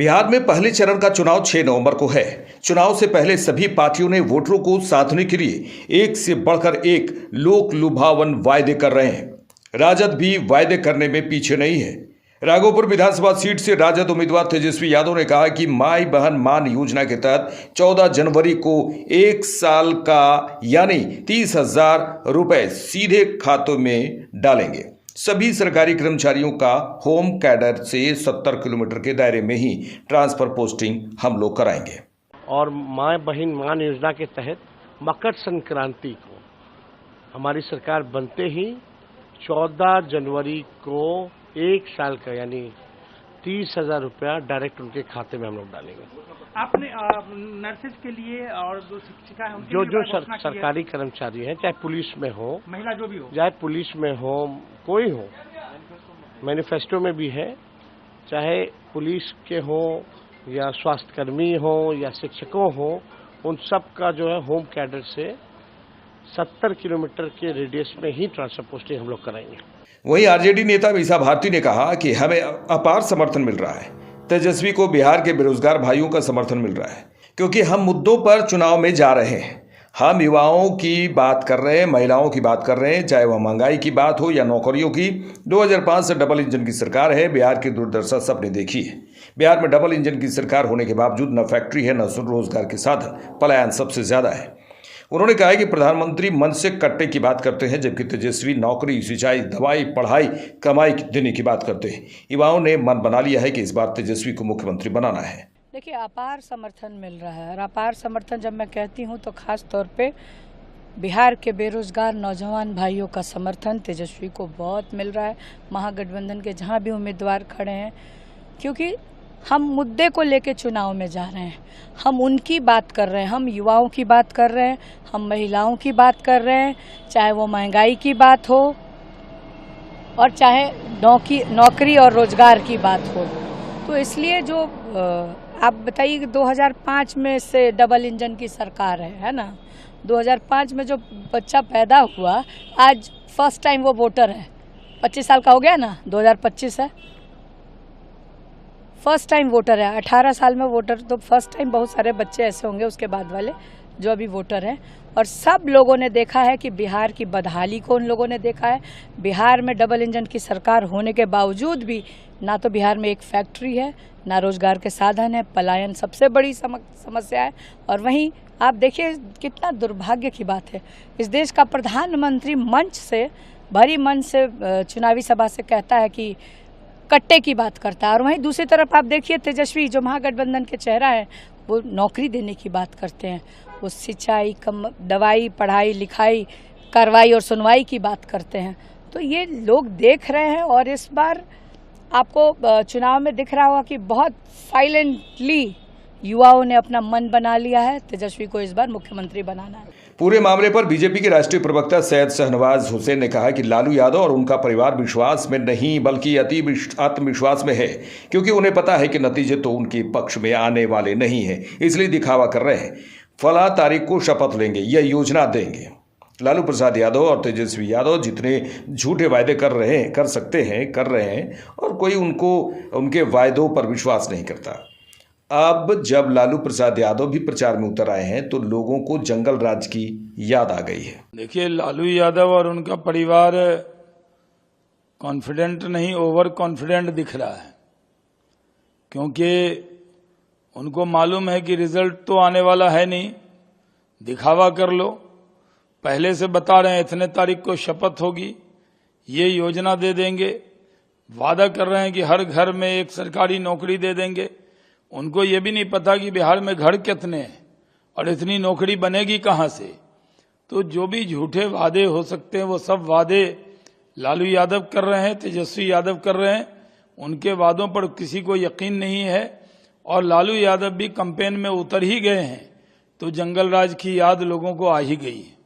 बिहार में पहले चरण का चुनाव 6 नवंबर को है। चुनाव से पहले सभी पार्टियों ने वोटरों को साधने के लिए एक से बढ़कर एक लोक लुभावन वायदे कर रहे हैं। राजद भी वायदे करने में पीछे नहीं है। राघोपुर विधानसभा सीट से राजद उम्मीदवार तेजस्वी यादव ने कहा कि माई बहन मान योजना के तहत 14 जनवरी को 1 साल का यानी 30,000 रुपए सीधे खातों में डालेंगे। सभी सरकारी कर्मचारियों का होम कैडर से 70 किलोमीटर के दायरे में ही ट्रांसफर पोस्टिंग हम लोग कराएंगे। और माँ बहन मान योजना के तहत मकर संक्रांति को हमारी सरकार बनते ही 14 जनवरी को 1 साल का यानी 30,000 रुपया डायरेक्ट उनके खाते में हम लोग डालेंगे। आपने नर्सेज के लिए और जो शिक्षिका है जो सरकारी कर्मचारी हैं, चाहे पुलिस में हो, महिला जो भी हो, चाहे पुलिस में हो, कोई हो, मैनिफेस्टो में भी है, चाहे पुलिस के हो या स्वास्थ्यकर्मी हो या शिक्षकों हो, उन सब का जो है होम कैडर से 70 किलोमीटर के रेडियस में ही ट्रांसफर पोस्टिंग हम लोग कराएंगे। वहीं आरजेडी नेता मीसा भारती ने कहा कि हमें अपार समर्थन मिल रहा है। तेजस्वी को बिहार के बेरोजगार भाइयों का समर्थन मिल रहा है क्योंकि हम मुद्दों पर चुनाव में जा रहे हैं। हम युवाओं की बात कर रहे हैं, महिलाओं की बात कर रहे हैं, चाहे वह महंगाई की बात हो या नौकरियों की। 2005 से डबल इंजन की सरकार है। बिहार की दुर्दशा सबने देखी है। बिहार में डबल इंजन की सरकार होने के बावजूद न फैक्ट्री है, न रोजगार के साधन, पलायन सबसे ज्यादा है। उन्होंने कहा कि प्रधानमंत्री मन से कट्टे की बात करते हैं, जबकि तेजस्वी नौकरी, सिंचाई, दवाई, पढ़ाई, कमाई देने की बात करते हैं। युवाओं ने मन बना लिया है कि इस बार तेजस्वी को मुख्यमंत्री बनाना है। देखिए, अपार समर्थन मिल रहा है और अपार समर्थन जब मैं कहती हूं तो खास तौर पे बिहार के बेरोजगार नौजवान भाइयों का समर्थन तेजस्वी को बहुत मिल रहा है। महागठबंधन के जहां भी उम्मीदवार खड़े हैं, क्योंकि हम मुद्दे को लेकर चुनाव में जा रहे हैं। हम उनकी बात कर रहे हैं, हम युवाओं की बात कर रहे हैं, हम महिलाओं की बात कर रहे हैं, चाहे वो महंगाई की बात हो और चाहे नौकरी और रोजगार की बात हो। तो इसलिए जो आप बताइए कि 2005 में से डबल इंजन की सरकार है ना। 2005 में जो बच्चा पैदा हुआ, आज फर्स्ट टाइम वो वोटर है। 25 साल का हो गया ना, 2025 है, फर्स्ट टाइम वोटर है। 18 साल में वोटर, तो फर्स्ट टाइम बहुत सारे बच्चे ऐसे होंगे उसके बाद वाले जो अभी वोटर हैं। और सब लोगों ने देखा है कि बिहार की बदहाली को उन लोगों ने देखा है। बिहार में डबल इंजन की सरकार होने के बावजूद भी ना तो बिहार में एक फैक्ट्री है, ना रोजगार के साधन है, पलायन सबसे बड़ी समस्या है। और वहीं आप देखिए कितना दुर्भाग्य की बात है, इस देश का प्रधानमंत्री मंच से, भरी मंच से चुनावी सभा से कहता है कि कट्टे की बात करता है, और वहीं दूसरी तरफ आप देखिए तेजस्वी जो महागठबंधन के चेहरा है, वो नौकरी देने की बात करते हैं। वो सिंचाई, दवाई, पढ़ाई, लिखाई, कार्रवाई और सुनवाई की बात करते हैं। तो ये लोग देख रहे हैं और इस बार आपको चुनाव में दिख रहा होगा कि बहुत साइलेंटली युवाओं ने अपना मन बना लिया है, तेजस्वी को इस बार मुख्यमंत्री बनाना है। पूरे मामले पर बीजेपी के राष्ट्रीय प्रवक्ता सैयद शाहनवाज हुसैन ने कहा कि लालू यादव और उनका परिवार विश्वास में नहीं बल्कि आत्मविश्वास में है, क्योंकि उन्हें पता है कि नतीजे तो उनके पक्ष में आने वाले नहीं हैं, इसलिए दिखावा कर रहे हैं। फला तारीख को शपथ लेंगे, यह योजना देंगे। लालू प्रसाद यादव और तेजस्वी यादव जितने झूठे वायदे कर रहे हैं और कोई उनके वायदों पर विश्वास नहीं करता। अब जब लालू प्रसाद यादव भी प्रचार में उतर आए हैं तो लोगों को जंगल राज की याद आ गई है। देखिए, लालू यादव और उनका परिवार कॉन्फिडेंट नहीं, ओवर कॉन्फिडेंट दिख रहा है, क्योंकि उनको मालूम है कि रिजल्ट तो आने वाला है नहीं। दिखावा कर लो, पहले से बता रहे हैं इतने तारीख को शपथ होगी, ये योजना दे देंगे, वादा कर रहे हैं कि हर घर में एक सरकारी नौकरी दे देंगे। उनको ये भी नहीं पता कि बिहार में घर कितने हैं और इतनी नौकरी बनेगी कहां से। तो जो भी झूठे वादे हो सकते हैं वो सब वादे लालू यादव कर रहे हैं, तेजस्वी यादव कर रहे हैं। उनके वादों पर किसी को यकीन नहीं है और लालू यादव भी कैंपेन में उतर ही गए हैं, तो जंगल राज की याद लोगों को आ ही गई है।